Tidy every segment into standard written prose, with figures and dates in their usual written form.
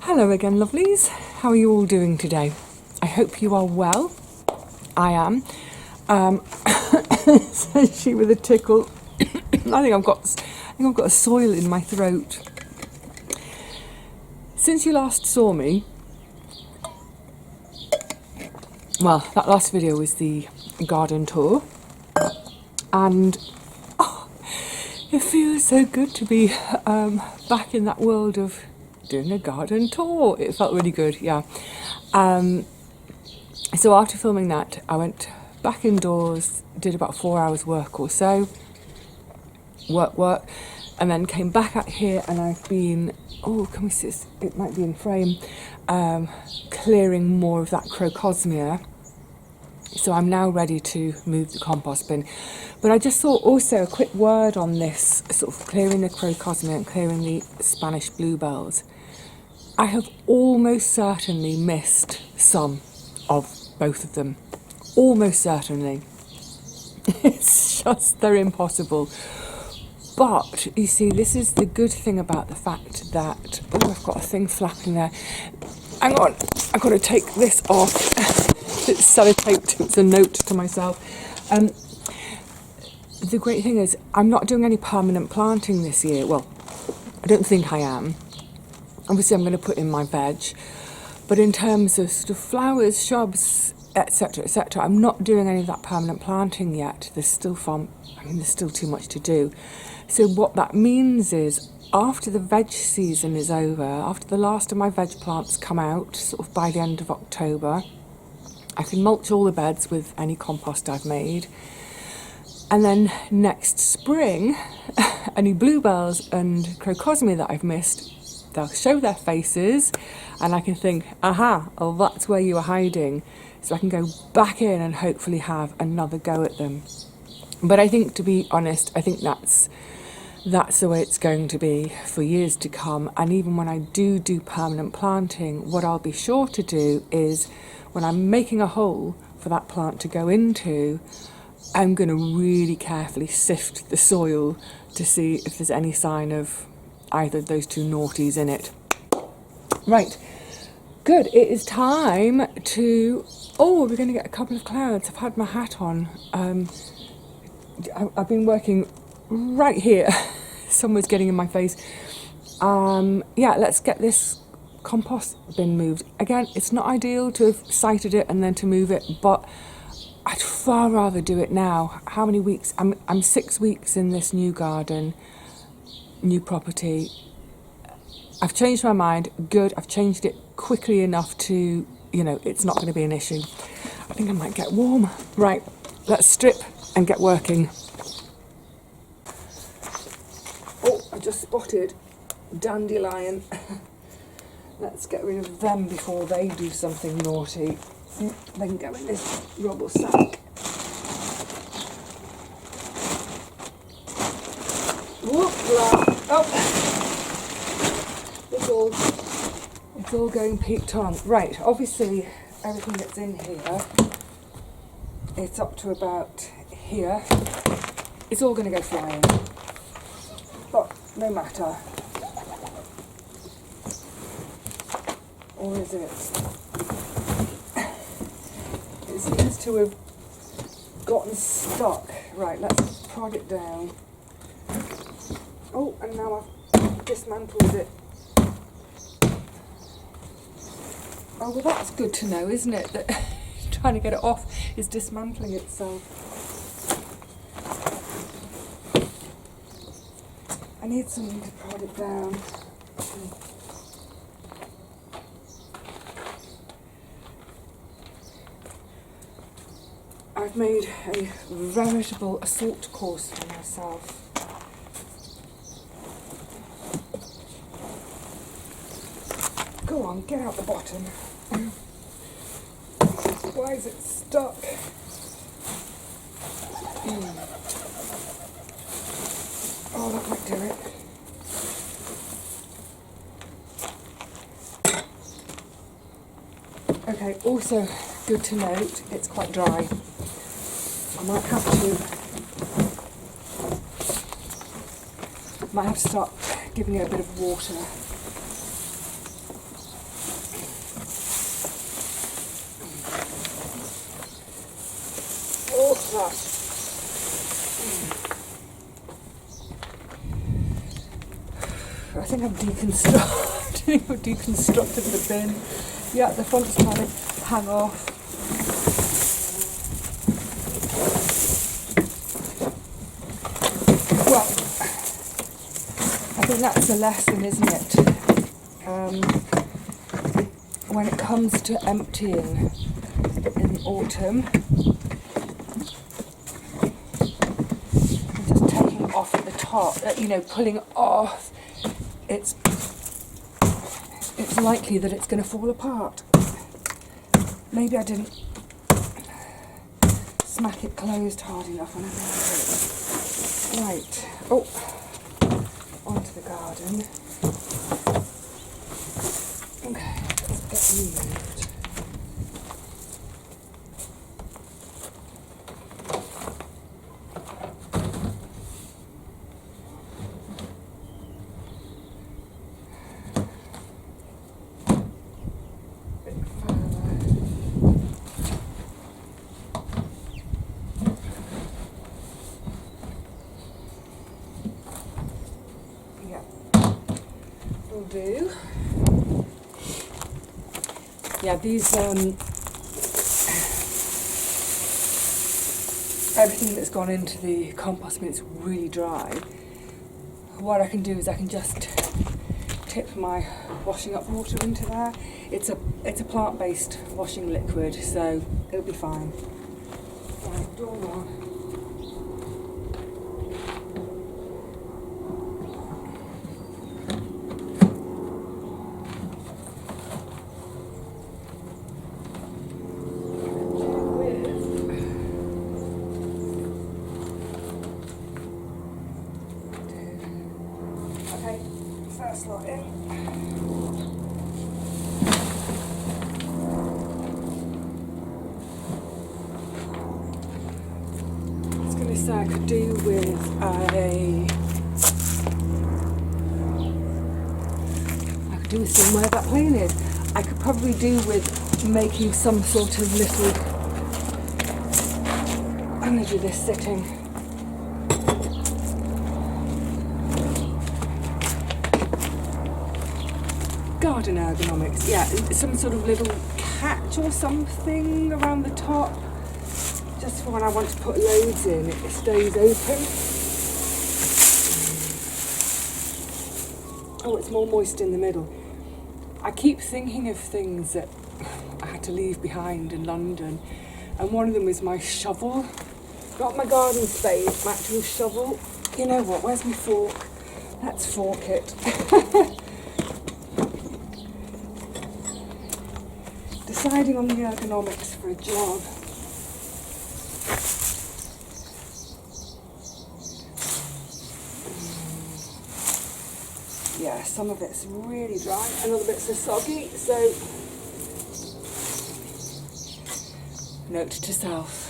Hello again, lovelies. How are you all doing today? I hope you are well. I am. Says she with a tickle. I think I've got a soil in my throat. Since you last saw me, well, that last video was the garden tour, and it feels so good to be back in that world of doing a garden tour. It felt really good, yeah. So after filming that, I went back indoors, did about 4 hours work or so, work, and then came back out here, and I've been, can we see this? It might be in frame, clearing more of that crocosmia. So I'm now ready to move the compost bin. But I just thought also a quick word on this, sort of clearing the crocosmia and clearing the Spanish bluebells. I have almost certainly missed some of both of them. Almost certainly. It's just, they're impossible. But, you see, this is the good thing about the fact that... Oh, I've got a thing flapping there. Hang on, I've got to take this off. It's sellotaped, it's a note to myself. The great thing is, I'm not doing any permanent planting this year. Well, I don't think I am. Obviously, I'm going to put in my veg. But in terms of sort of flowers, shrubs, etc., I'm not doing any of that permanent planting yet. There's still too much to do. So what that means is, after the veg season is over, after the last of my veg plants come out, sort of by the end of October, I can mulch all the beds with any compost I've made. And then next spring, any bluebells and crocosmia that I've missed, they'll show their faces, and I can think, aha, oh, that's where you were hiding. So I can go back in and hopefully have another go at them. But I think, to be honest, I think that's the way it's going to be for years to come. And even when I do permanent planting, what I'll be sure to do is, when I'm making a hole for that plant to go into, I'm going to really carefully sift the soil to see if there's any sign of either of those two naughties in it. Right, good. It is time to... Oh, we're going to get a couple of clouds. I've had my hat on. I've been working right here. Someone's getting in my face. Yeah, let's get this compost bin moved. Again, it's not ideal to have sighted it and then to move it, but I'd far rather do it now. How many weeks? I'm 6 weeks in this new garden, new property. I've changed my mind. Good. I've changed it quickly enough to, it's not going to be an issue. I think I might get warm. Right, let's strip and get working. Oh, I just spotted dandelion. Let's get rid of them before they do something naughty. They can go in this rubble sack. Whoop-la. Oh! It's all going peaked on. Right, obviously everything that's in here, it's up to about here. It's all going to go flying. But no matter. Or is it? It seems to have gotten stuck. Right, let's prod it down. Oh, and now I've dismantled it. Oh, well, that's good to know, isn't it? That trying to get it off is dismantling itself. I need something to prod it down. I've made a veritable assault course for myself. Go on, get out the bottom. Why is it stuck? Oh, that might do it. Okay, also good to note, it's quite dry. I might have to start giving it a bit of water. that. I think I've deconstructed the bin. Yeah, the front's trying to hang off. Well, I think that's a lesson, isn't it? When it comes to emptying in the autumn, and just taking off at the top, pulling off, it's likely that it's going to fall apart. Maybe I didn't smack it closed hard enough when I made it. Right, onto the garden. Okay, let's get moved. Do. Yeah, these everything that's gone into the compost bin, it's really dry. What I can do is I can just tip my washing up water into there. It's a plant-based washing liquid, so it'll be fine. Right, door on. First lot in. I was going to say I could do with seeing where that plane is. I could probably do with making some sort of little. I'm going to do this sitting. Garden ergonomics, yeah, some sort of little catch or something around the top, just for when I want to put loads in, it stays open. Oh, it's more moist in the middle. I keep thinking of things that I had to leave behind in London, and one of them is my shovel. Not my garden spade, my actual shovel. You know what, where's my fork? Let's fork it. Deciding on the ergonomics for a job. Yeah, some of it's really dry and other bits are soggy, so note to self.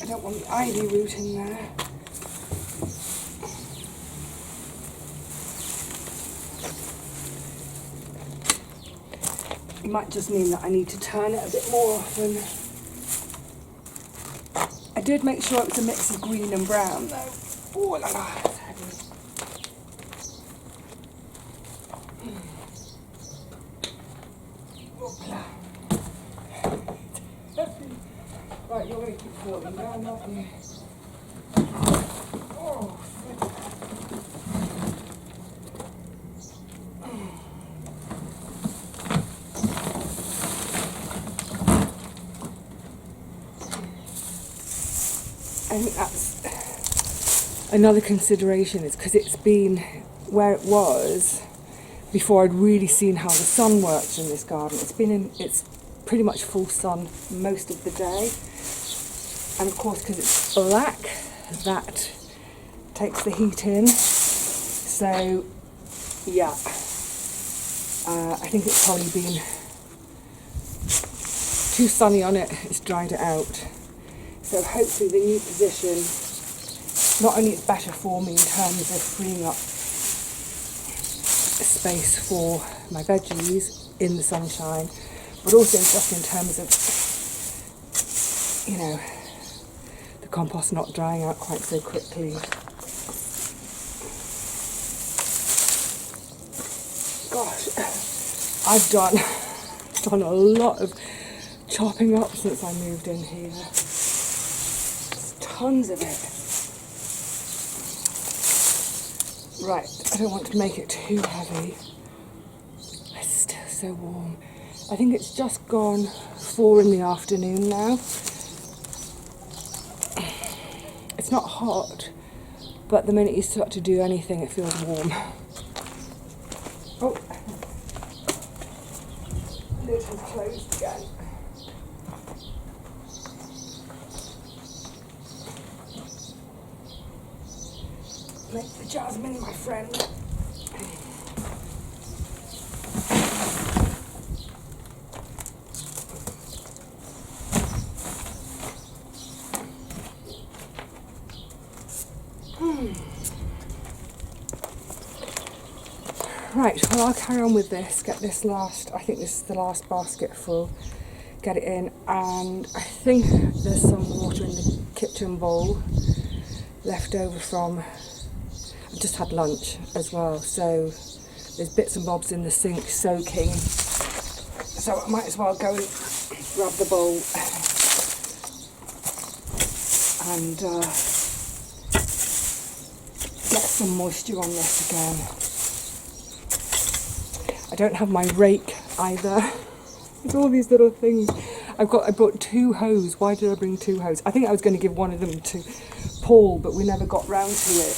I don't want the ivy root in there. It might just mean that I need to turn it a bit more often. I did make sure it was a mix of green and brown though. Oh la la, it's heavy. Right, you're going to keep falling down, aren't you? Oh, I think that's another consideration, is because it's been where it was before I'd really seen how the sun works in this garden. It's pretty much full sun most of the day, and of course because it's black, that takes the heat in. So yeah, I think it's probably been too sunny on it, it's dried it out. So hopefully the new position, not only it's better for me in terms of freeing up space for my veggies in the sunshine, but also just in terms of you know, the compost not drying out quite so quickly. Gosh, I've done a lot of chopping up since I moved in here. There's tons of it. Right, I don't want to make it too heavy. It's still so warm. I think it's just gone 4 in the afternoon now. It's not hot, but the minute you start to do anything, it feels warm. Oh, lid has closed again. Make the jasmine my friend. Right, well I'll carry on with this, get this last, I think this is the last basket full, get it in, and I think there's some water in the kitchen bowl left over from, I just had lunch as well, so there's bits and bobs in the sink soaking, so I might as well go and grab the bowl and get some moisture on this again. I don't have my rake either. There's all these little things. I brought 2 hose. Why did I bring 2 hose? I think I was going to give one of them to Paul, but we never got round to it.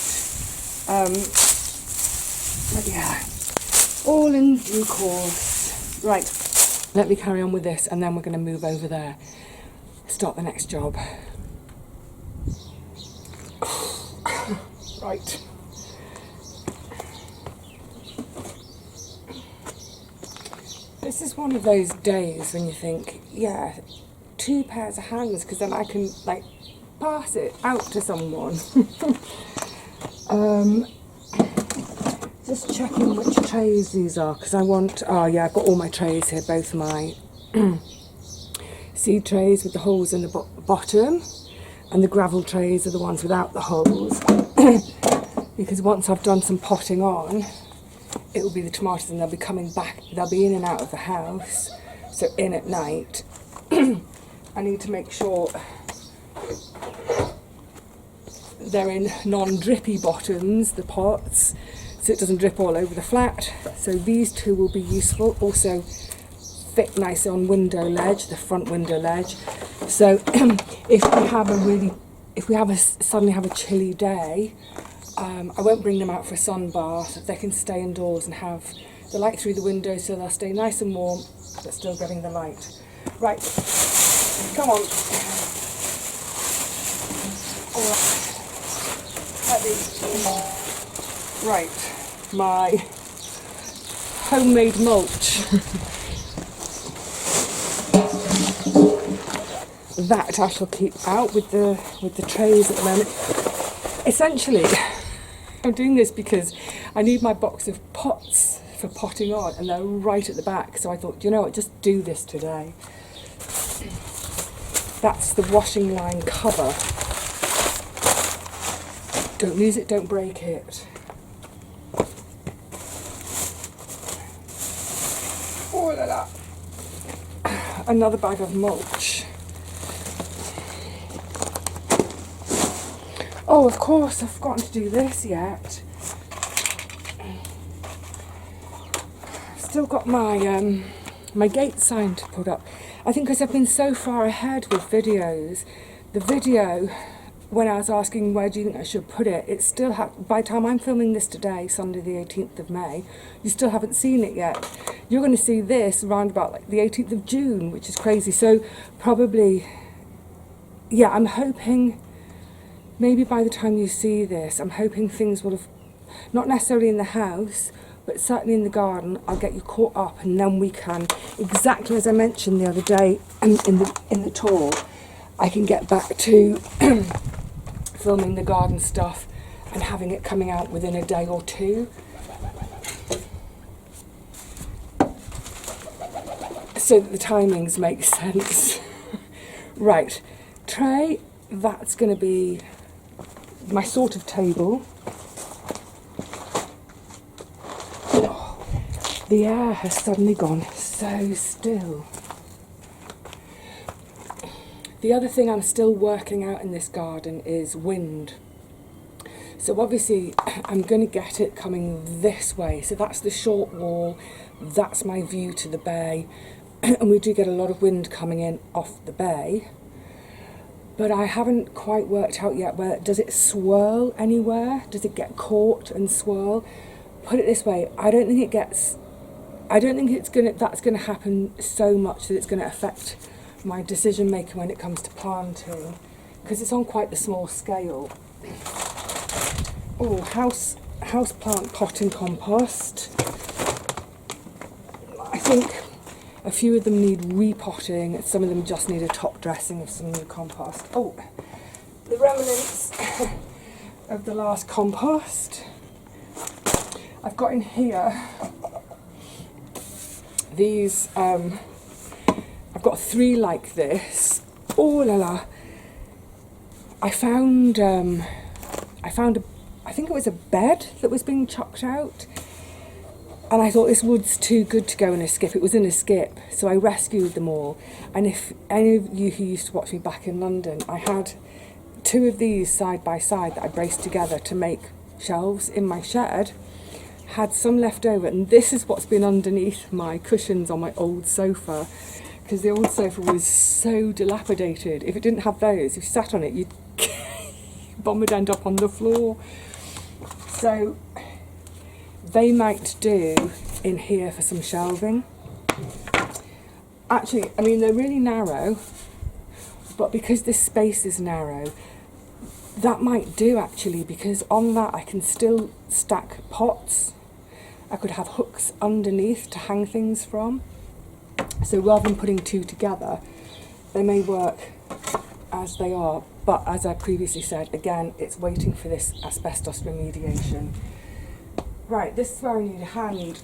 But yeah, all in due course. Right, let me carry on with this and then we're going to move over there. Start the next job. Right. This is one of those days when you think, yeah, 2 pairs of hands, because then I can like pass it out to someone. Just checking which trays these are, because I want, oh yeah, I've got all my trays here, both my seed trays with the holes in the bottom, and the gravel trays are the ones without the holes. Because once I've done some potting on, it will be the tomatoes and they'll be coming back, they'll be in and out of the house, so in at night. I need to make sure they're in non-drippy bottoms, the pots, so it doesn't drip all over the flat. So these 2 will be useful, also fit nice on window ledge, the front window ledge. So if we suddenly have a chilly day, I won't bring them out for a sun bath. They can stay indoors and have the light through the window, so they'll stay nice and warm, but still getting the light. Right, come on. All right. Heavy. Right, my homemade mulch. That I shall keep out with the trays at the moment. Essentially, I'm doing this because I need my box of pots for potting on, and they're right at the back, so I thought, you know what, just do this today. That's the washing line cover. Don't lose it, don't break it. Oh la la. Another bag of mulch. Oh, of course, I've forgotten to do this yet. I've still got my my gate sign to put up. I think because I've been so far ahead with videos, the video, when I was asking where do you think I should put it, it still by the time I'm filming this today, Sunday the 18th of May, you still haven't seen it yet. You're going to see this around about like the 18th of June, which is crazy. So probably, yeah, I'm hoping, maybe by the time you see this, I'm hoping things will have, not necessarily in the house, but certainly in the garden, I'll get you caught up, and then we can, exactly as I mentioned the other day in the tour, I can get back to filming the garden stuff and having it coming out within a day or 2. So that the timings make sense. Right, tray, that's going to be my sort of table. Oh, the air has suddenly gone so still. The other thing I'm still working out in this garden is wind. So obviously I'm going to get it coming this way. So that's the short wall, that's my view to the bay. And we do get a lot of wind coming in off the bay. But I haven't quite worked out yet where, does it swirl anywhere? Does it get caught and swirl? Put it this way, I don't think that's gonna happen so much that it's gonna affect my decision making when it comes to planting, because it's on quite the small scale. Oh, house plant pot and compost. I think a few of them need repotting, some of them just need a top dressing of some new compost. Oh, the remnants of the last compost. I've got in here these, I've got 3 like this. Oh la la. I found I think it was a bed that was being chucked out, and I thought this wood's too good to go in a skip. It was in a skip, so I rescued them all. And if any of you who used to watch me back in London, I had 2 of these side by side that I braced together to make shelves in my shed. Had some left over, and this is what's been underneath my cushions on my old sofa, because the old sofa was so dilapidated. If it didn't have those, if you sat on it, you'd bomb would end up on the floor. So they might do in here for some shelving. Actually, I mean, they're really narrow, but because this space is narrow, that might do actually, because on that I can still stack pots. I could have hooks underneath to hang things from. So rather than putting 2 together, they may work as they are. But as I previously said, again, it's waiting for this asbestos remediation. Right, this is where I need a hand.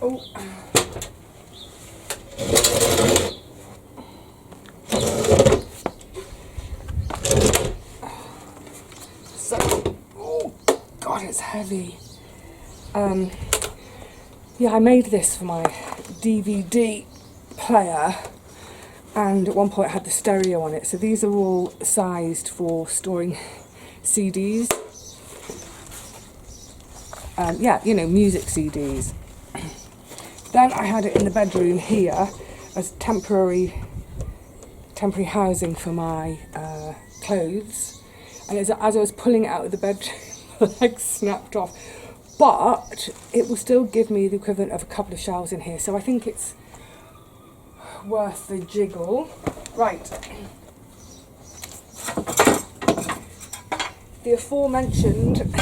Oh. So, oh God, it's heavy. Yeah, I made this for my DVD player, and at one point I had the stereo on it. So these are all sized for storing CDs. Yeah, you know, music CDs. Then I had it in the bedroom here as temporary housing for my clothes. And as I was pulling it out of the bedroom, the legs snapped off. But it will still give me the equivalent of a couple of shelves in here. So I think it's worth the jiggle. Right. The aforementioned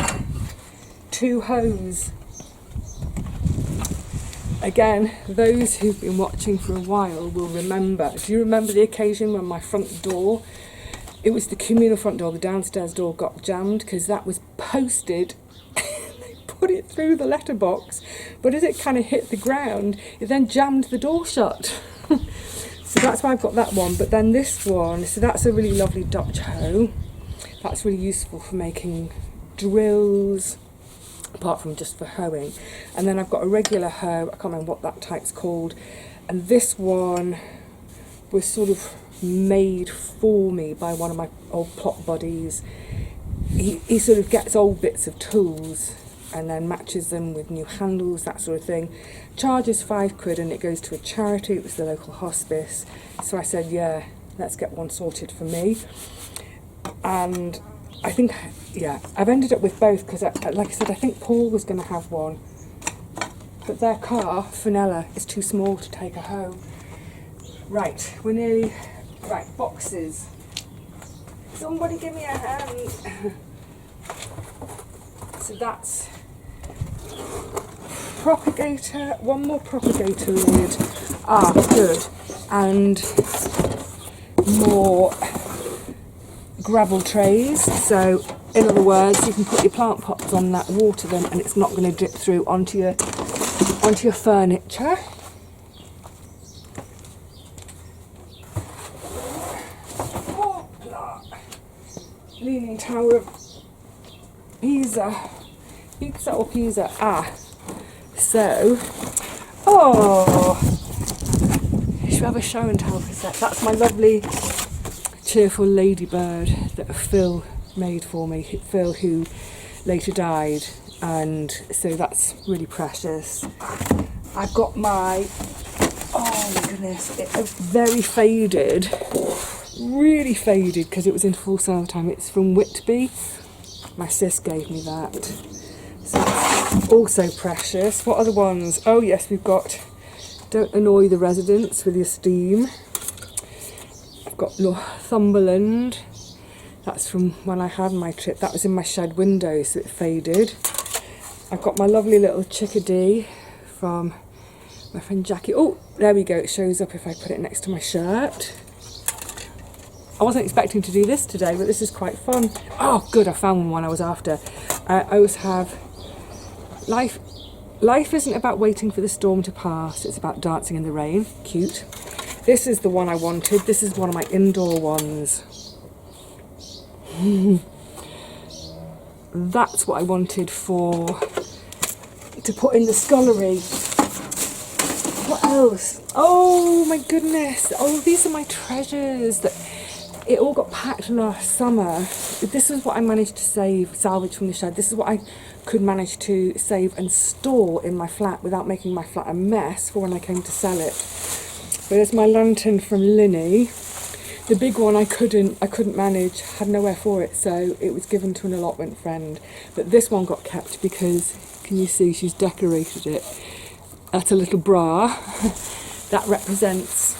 2 hose. Again, those who've been watching for a while will remember. Do you remember the occasion when my front door, it was the communal front door, the downstairs door got jammed because that was posted. They put it through the letterbox, but as it kind of hit the ground, it then jammed the door shut. So that's why I've got that one. But then this one, so that's a really lovely Dutch hoe. That's really useful for making drills, apart from just for hoeing. And then I've got a regular hoe, I can't remember what that type's called, and this one was sort of made for me by one of my old plot buddies. He sort of gets old bits of tools and then matches them with new handles, that sort of thing. Charges £5 and it goes to a charity. It was the local hospice. So I said, yeah, let's get one sorted for me. And I think, yeah, I've ended up with both because, like I said, I think Paul was going to have one. But their car, Fenella, is too small to take a hoe. Right, we're nearly... Right, boxes. Somebody give me a hand. So that's propagator, one more propagator lid. Ah, good. And more gravel trays. So in other words, you can put your plant pots on that, water them, and it's not going to drip through onto your furniture. Leaning Tower of Pisa. Pizza or Pisa? So, should we have a show and tell for a sec? That's my lovely, cheerful ladybird that Phil made for me. Phil, who later died, and so that's really precious. I've got my, oh my goodness, it's very faded, really faded because it was in full summertime. It's from Whitby. My sis gave me that. So it's also precious. What other ones? Oh yes, we've got Don't Annoy the Residents with Your Steam. I've got Northumberland. That's from when I had my trip. That was in my shed window, so it faded. I've got my lovely little chickadee from my friend Jackie. Oh, there we go. It shows up if I put it next to my shirt. I wasn't expecting to do this today, but this is quite fun. Oh, good. I found one I was after. I always have life. Life isn't about waiting for the storm to pass. It's about dancing in the rain. Cute. This is the one I wanted. This is one of my indoor ones. That's what I wanted to put in the scullery. What else? Oh my goodness. Oh, these are my treasures. It all got packed last summer. This is what I managed to salvage from the shed. This is what I could manage to save and store in my flat without making my flat a mess for when I came to sell it. But there's my lantern from Linny. The big one I couldn't manage, had nowhere for it, so it was given to an allotment friend. But this one got kept because, can you see, she's decorated it. That's a little bra. That represents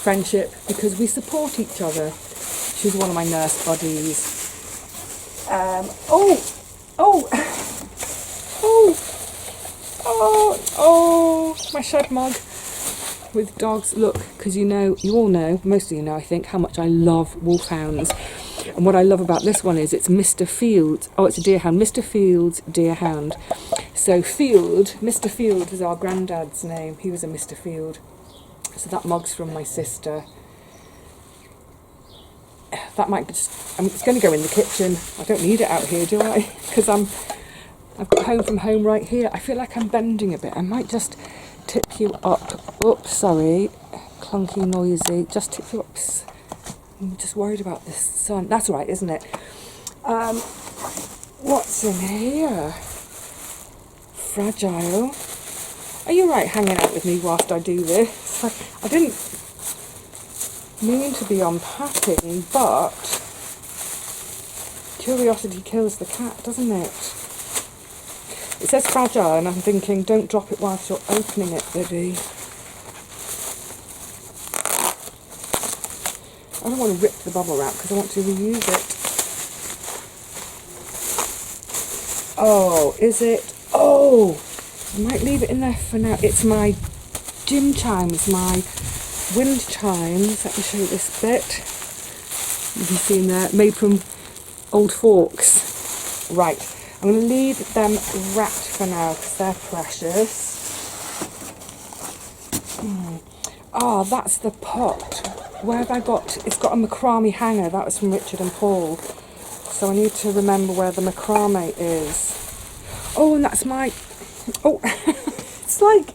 friendship because we support each other. She's one of my nurse buddies. My shed mug with dogs. Look, because you all know, most of you know, I think, how much I love wolfhounds. And what I love about this one is it's Mr. Fields. Oh, it's a deerhound. Mr. Fields deerhound. So Mr. Field was our granddad's name. He was a Mr. Field. So that mug's from my sister. That might be it's going to go in the kitchen. I don't need it out here, do I? Because I've got home from home right here. I feel like I'm bending a bit. I might just tip you up. Oops, sorry. Clunky, noisy. Just tip you up. I'm just worried about this sun. That's all right, isn't it? What's in here? Fragile. Are you right hanging out with me whilst I do this? I didn't mean to be unpacking, but curiosity kills the cat, doesn't it? It says fragile, and I'm thinking, don't drop it whilst you're opening it, Vivi. I don't want to rip the bubble wrap because I want to reuse it. Oh, is it? Oh, I might leave it in there for now. It's my gym chimes, my wind chimes. Let me show you this bit. You can see in there, made from old forks. Right, I'm going to leave them wrapped for now because they're precious. Oh, that's the pot. Where have I got? It's got a macrame hanger. That was from Richard and Paul. So I need to remember where the macrame is. Oh, and that's my... Oh, it's like...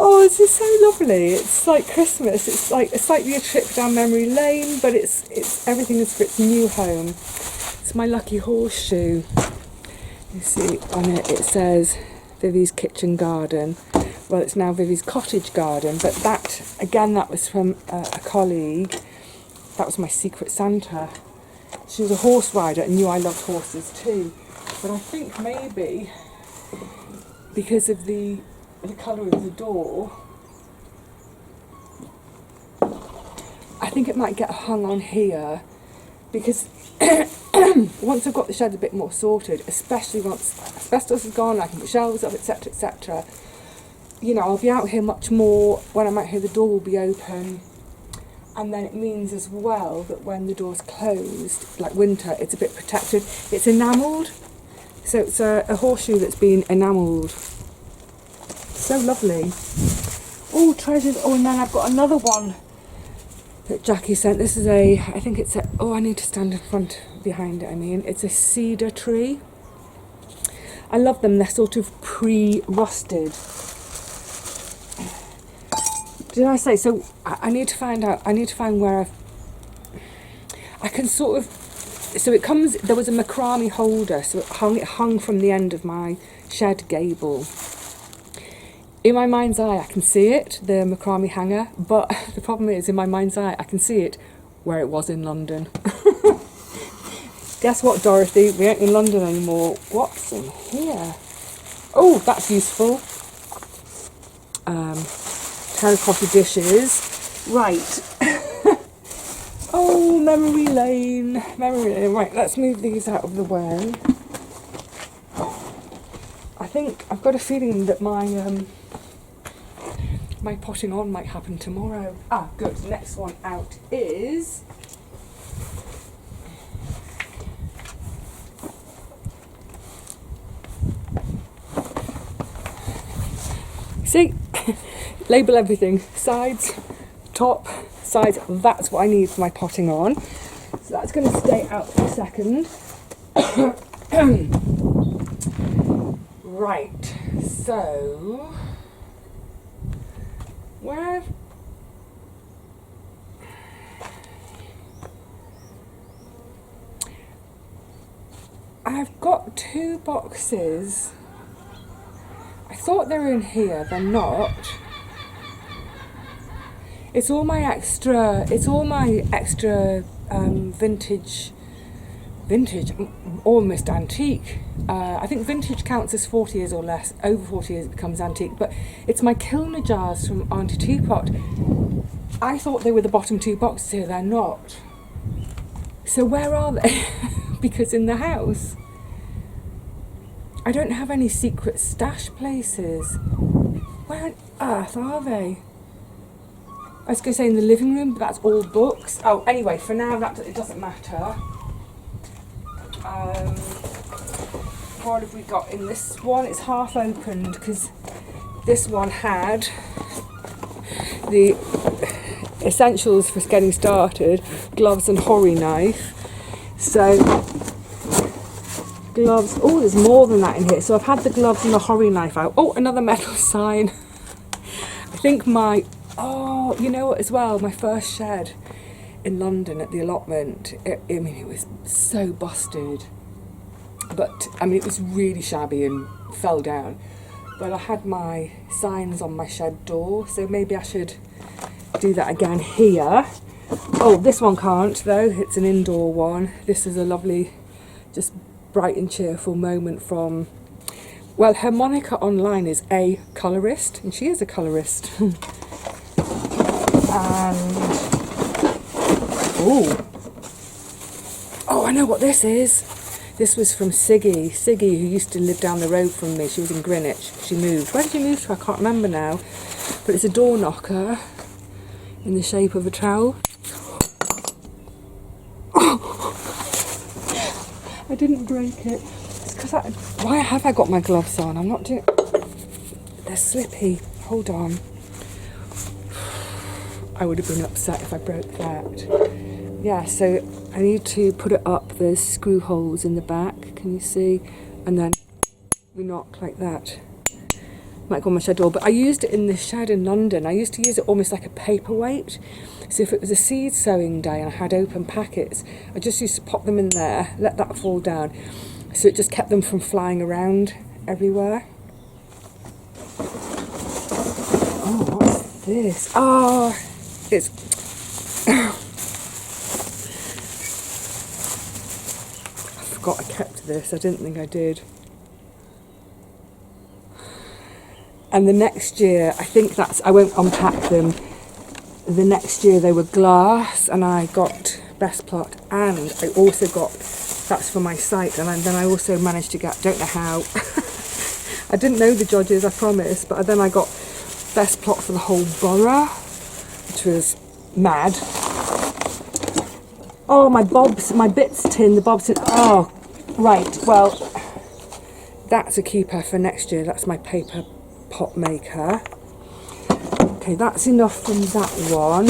Oh, this is so lovely. It's like Christmas. It's like a trip down memory lane, but it's everything is for its new home. It's my lucky horseshoe. You see on it, it says Vivi's kitchen garden. Well, it's now Vivi's cottage garden, but that, again, that was from a colleague. That was my secret Santa. She was a horse rider and knew I loved horses too. But I think maybe because of the colour of the door, I think it might get hung on here because once I've got the shed a bit more sorted, especially once asbestos is gone, I can put shelves up, etc, etc. You know, I'll be out here much more. When I'm out here, the door will be open, and then it means as well that when the door's closed, like winter, it's a bit protected. It's enamelled, so it's a horseshoe that's been enamelled. So lovely. Oh, treasures. Oh, and then I've got another one that Jackie sent. This is I think it's I need to stand in front of behind it, I mean. It's a cedar tree. I love them. They're sort of pre-rusted. Did I say? So I need to find out. I need to find where I can sort of. So it comes. There was a macrame holder, so it hung from the end of my shed gable. In my mind's eye, I can see it, the macrame hanger. But the problem is, in my mind's eye, I can see it where it was in London. Guess what, Dorothy? We ain't in London anymore. What's in here? Oh, that's useful. Terracotta dishes. Right. Oh, memory lane. Memory lane. Right, let's move these out of the way. I think I've got a feeling that my my potting on might happen tomorrow. Ah, good. Next one out is see, label everything. Sides, top, sides. That's what I need for my potting on. So that's going to stay out for a second. Right. So where? I've got 2 boxes. I thought they were in here, they're not. It's all my extra vintage, almost antique. I think vintage counts as 40 years or less. Over 40 years it becomes antique. But it's my Kilner jars from Auntie Teapot. I thought they were the bottom 2 boxes here, they're not. So where are they? Because in the house, I don't have any secret stash places. Where on earth are they? I was going to say in the living room, but that's all books. Oh, anyway, for now it doesn't matter. What have we got in this one? It's half opened because this one had the essentials for getting started, gloves and horry knife. So gloves, oh, there's more than that in here. So I've had the gloves and the horry knife out. Oh, another metal sign. I think oh, you know what as well, my first shed in London at the allotment, it was so busted. But, I mean, it was really shabby and fell down. But I had my signs on my shed door, so maybe I should do that again here. Oh, this one can't, though. It's an indoor one. This is a lovely, just bright and cheerful moment from... Well, her moniker online is a colourist, and she is a colourist. And... Oh, I know what this is. This was from Siggy, who used to live down the road from me. She was in Greenwich. She moved. Where did you move to? I can't remember now. But it's a door knocker in the shape of a trowel. I didn't break it. It's because why have I got my gloves on? I'm not doing... They're slippy. Hold on. I would have been upset if I broke that. Yeah, so I need to put it up. There's screw holes in the back, can you see? And then we knock like that. Might go on my shed door, but I used it in the shed in London. I used to use it almost like a paperweight. So if it was a seed sowing day and I had open packets, I just used to pop them in there, let that fall down. So it just kept them from flying around everywhere. Oh, what's this? Oh, it's... I kept this. I didn't think I did. And the next year, I think I won't unpack them. The next year they were glass, and I got Best Plot, and I also got, that's for my site, and then I also managed to get, don't know how, I didn't know the judges, I promise, but then I got Best Plot for the whole borough, which was mad. Oh, my bits tin, the bobs tin. Oh, right, well, that's a keeper for next year. That's my paper pot maker. Okay, that's enough from that one.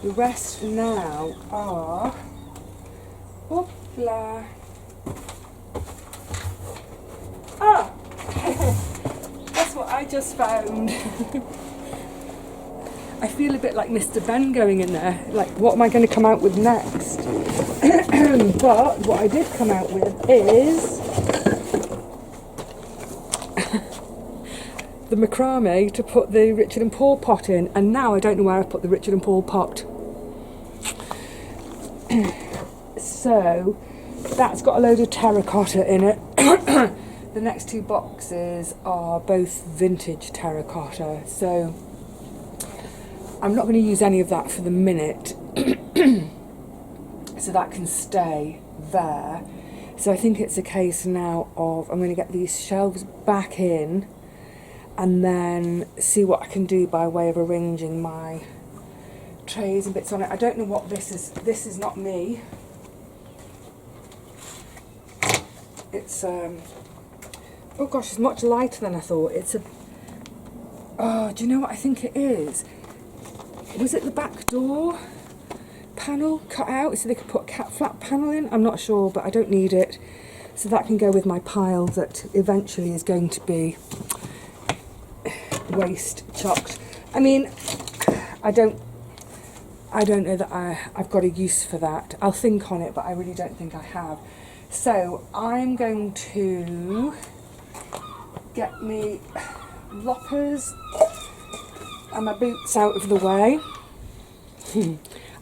The rest now are... Oh, blah. Ah! That's what I just found. I feel a bit like Mr. Ben going in there. Like, what am I going to come out with next? But what I did come out with is the macrame to put the Richard and Paul pot in. And now I don't know where I put the Richard and Paul pot. So that's got a load of terracotta in it. The next two boxes are both vintage terracotta, so I'm not going to use any of that for the minute. So that can stay there. So I think it's a case now of I'm going to get these shelves back in and then see what I can do by way of arranging my trays and bits on it. I don't know what this is. This is not me. It's oh gosh, it's much lighter than I thought. It's a, oh, do you know what I think it is? Was it the back door panel cut out so they could put a cat flap panel in? I'm not sure, but I don't need it. So that can go with my pile that eventually is going to be waste chucked. I mean, I don't know that I've got a use for that. I'll think on it, but I really don't think I have. So I'm going to get me loppers and my boots out of the way.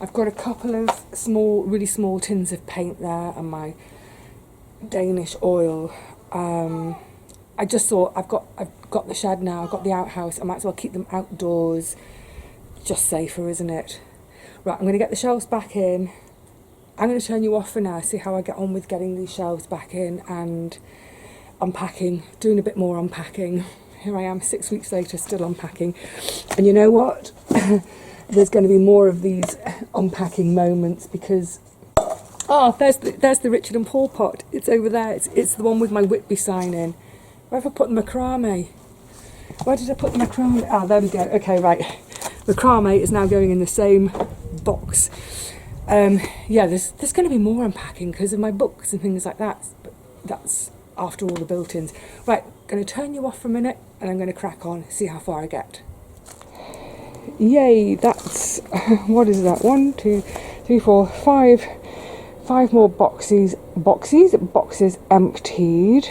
I've got a couple of small, really small tins of paint there and my Danish oil. I just thought I've got the shed now, I've got the outhouse, I might as well keep them outdoors. Just safer, isn't it? Right, I'm going to get the shelves back in. I'm going to turn you off for now, see how I get on with getting these shelves back in and unpacking, doing a bit more unpacking. Here I am 6 weeks later, still unpacking. And you know what? There's going to be more of these unpacking moments because, oh, there's the Richard and Paul pot. It's over there. It's the one with my Whitby sign in. Where have I put the macrame? Where did I put the macrame? Ah, there we go. Okay, right. Macrame is now going in the same box. Yeah, there's going to be more unpacking because of my books and things like that. But that's after all the built-ins. Right, going to turn you off for a minute and I'm going to crack on, see how far I get. Yay, that's, what is that? 1, 2, 3, 4, 5. 5 more boxes emptied.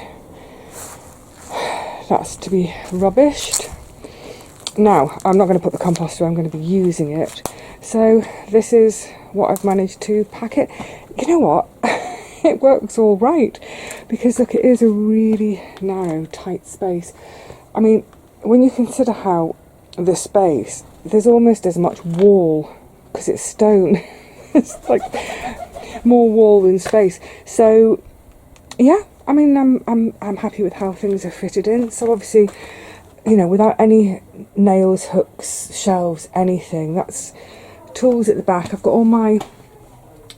That's to be rubbished. Now, I'm not going to put the compost where I'm going to be using it. So this is what I've managed to pack it. You know what? It works all right because look, it is a really narrow, tight space. I mean, when you consider how the space, there's almost as much wall because it's stone. It's like more wall than space. So yeah, I mean, I'm happy with how things are fitted in. So obviously, you know, without any nails, hooks, shelves, anything, that's tools at the back. I've got all my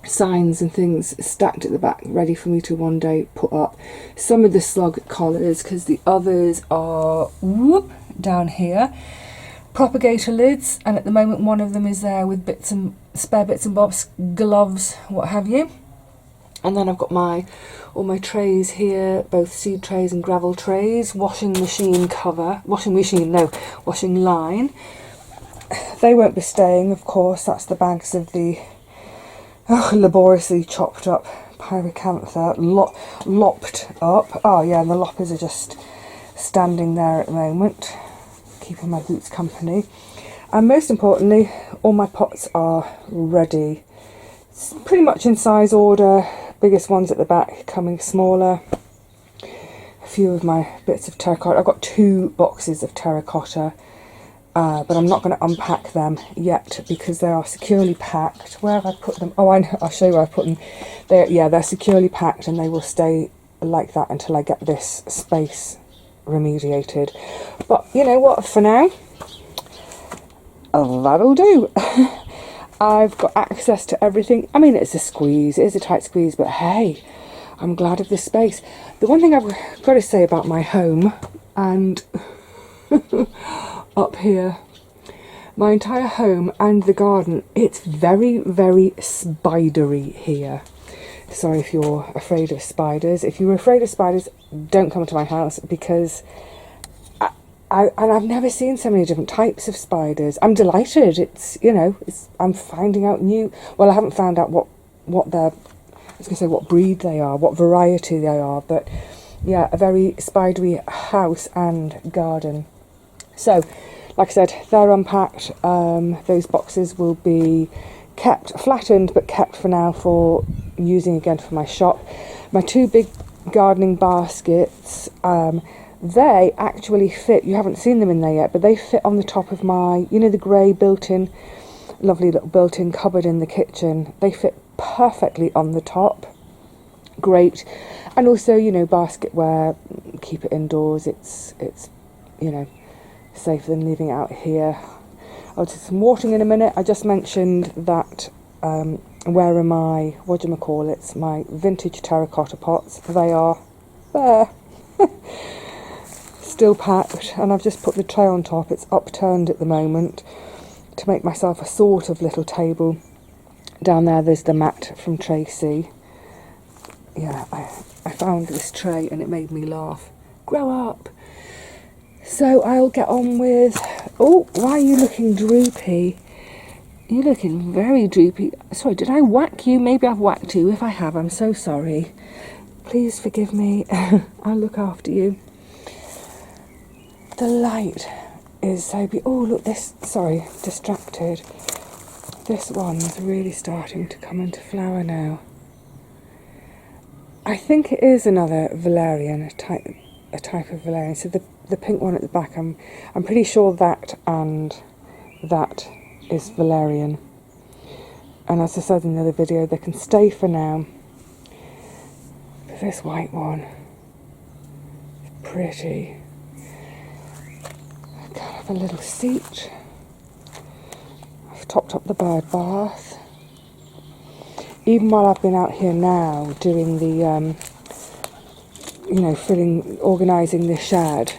signs and things stacked at the back ready for me to one day put up. Some of the slug collars because the others are down here. Propagator lids, and at the moment one of them is there with spare bits and bobs, gloves, what have you. And then I've got all my trays here, both seed trays and gravel trays, washing line. They won't be staying, of course. That's the bags of the laboriously chopped up pyracantha, lopped up. Oh yeah, and the loppers are just standing there at the moment, keeping my boots company. And most importantly, all my pots are ready. It's pretty much in size order. Biggest ones at the back, coming smaller. A few of my bits of terracotta. I've got 2 boxes of terracotta. But I'm not going to unpack them yet because they are securely packed. Where have I put them? Oh, I know, I'll show you where I put them. They're securely packed and they will stay like that until I get this space remediated. But you know what, for now, that'll do. I've got access to everything. I mean, it's a squeeze, it is a tight squeeze, but hey, I'm glad of this space. The one thing I've got to say about my home and up here, my entire home and the garden, it's very, very spidery here. Sorry if you're afraid of spiders. If you're afraid of spiders, don't come to my house, because and I've never seen so many different types of spiders. I'm delighted. It's, you know, I'm finding out new. Well, I haven't found out what they're. I was going to say what breed they are, what variety they are, but yeah, a very spidery house and garden. So, like I said, they're unpacked. Those boxes will be kept flattened, but kept for now for using again for my shop. My two big gardening baskets, they actually fit. You haven't seen them in there yet, but they fit on the top of my, you know, the grey built-in, lovely little built-in cupboard in the kitchen. They fit perfectly on the top. Great. And also, you know, basketware, keep it indoors. It's you know, safer than leaving it out here. I'll do some watering in a minute. I just mentioned that where are my, my vintage terracotta pots. They are there. Still packed, and I've just put the tray on top. It's upturned at the moment to make myself a sort of little table. Down there there's the mat from Tracy. Yeah, I found this tray and it made me laugh. Grow up! So I'll get on with... Oh, why are you looking droopy? You're looking very droopy. Sorry, did I whack you? Maybe I've whacked you. If I have, I'm so sorry. Please forgive me. I'll look after you. The light is so beautiful. Oh, look, this... Sorry, distracted. This one's really starting to come into flower now. I think it is another valerian, a type of valerian. So the pink one at the back, I'm pretty sure that and that is valerian. And as I said in the other video, they can stay for now. But this white one is pretty. I have a little seat. I've topped up the bird bath. Even while I've been out here now doing the, you know, organising the shed,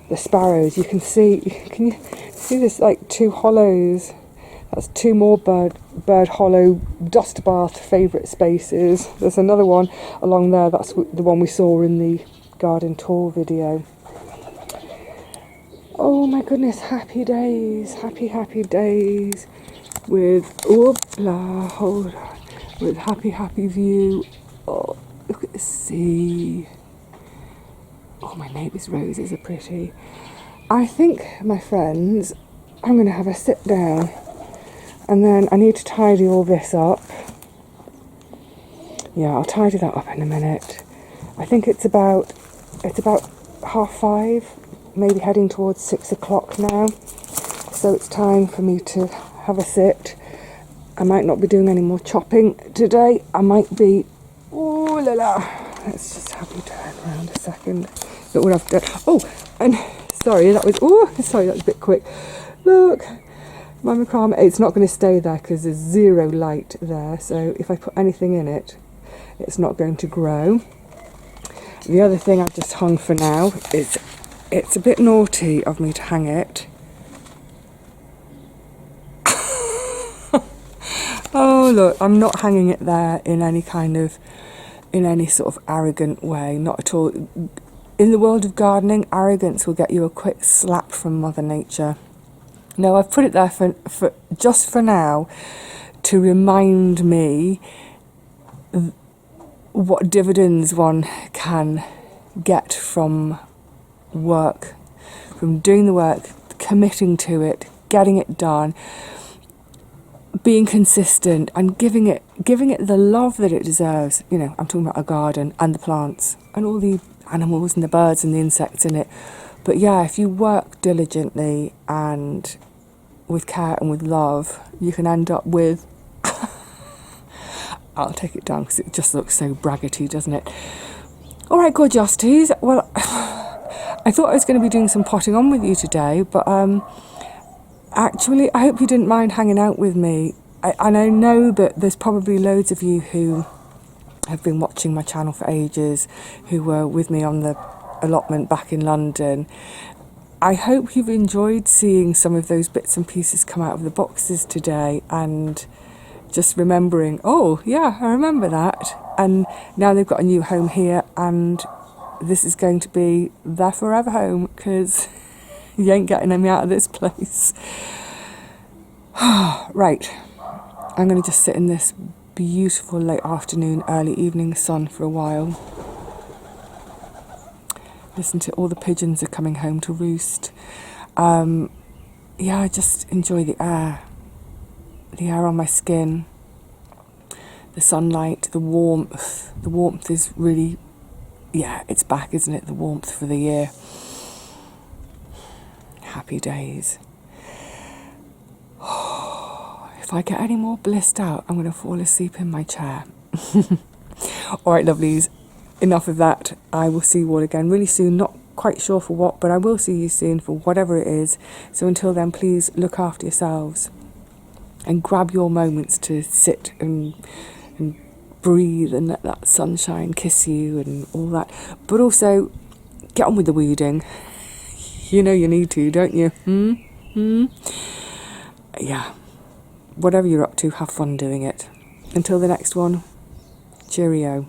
the sparrows, you can you see there's like two hollows? That's two more bird hollow dust bath favourite spaces. There's another one along there, that's the one we saw in the garden tour video. Oh my goodness, happy days, happy days with, oopla, hold on. With happy view. Oh, look at the sea. Oh, my neighbour's roses are pretty. I think, my friends, I'm going to have a sit down, and then I need to tidy all this up. Yeah, I'll tidy that up in a minute. I think it's about 5:30, maybe heading towards 6 o'clock now. So it's time for me to have a sit. I might not be doing any more chopping today. I might be... Oh la la. Let's just have me turn around a second. Look what I've done. Oh, and sorry, that was... Oh, sorry, that was a bit quick. Look, my macrame. It's not going to stay there because there's zero light there. So if I put anything in it, it's not going to grow. The other thing I've just hung for now is... It's a bit naughty of me to hang it. Oh look, I'm not hanging it there in any sort of arrogant way, not at all. In the world of gardening, arrogance will get you a quick slap from Mother Nature. No, I've put it there for just for now to remind me what dividends one can get from work, from doing the work, committing to it, getting it done, being consistent and giving it the love that it deserves. You know, I'm talking about a garden and the plants and all the animals and the birds and the insects in it. But yeah, if you work diligently and with care and with love, you can end up with... I'll take it down because it just looks so braggarty, doesn't it? All right, gorgeosities. Well, I thought I was going to be doing some potting on with you today, but actually, I hope you didn't mind hanging out with me. And I know that there's probably loads of you who have been watching my channel for ages, who were with me on the allotment back in London. I hope you've enjoyed seeing some of those bits and pieces come out of the boxes today and just remembering, oh yeah, I remember that. And now they've got a new home here, and this is going to be their forever home, because you ain't getting them out of this place. Right, I'm going to just sit in this beautiful late afternoon, early evening sun for a while. Listen to all the pigeons are coming home to roost. Yeah, I just enjoy the air on my skin, the sunlight, the warmth. The warmth is really, yeah, it's back, isn't it? The warmth for the year. Happy days. If I get any more blissed out, I'm going to fall asleep in my chair. All right, lovelies, enough of that. I will see you all again really soon. Not quite sure for what, but I will see you soon for whatever it is. So until then, please look after yourselves and grab your moments to sit and breathe and let that sunshine kiss you and all that. But also, get on with the weeding. You know you need to, don't you? Yeah. Whatever you're up to, have fun doing it. Until the next one, cheerio.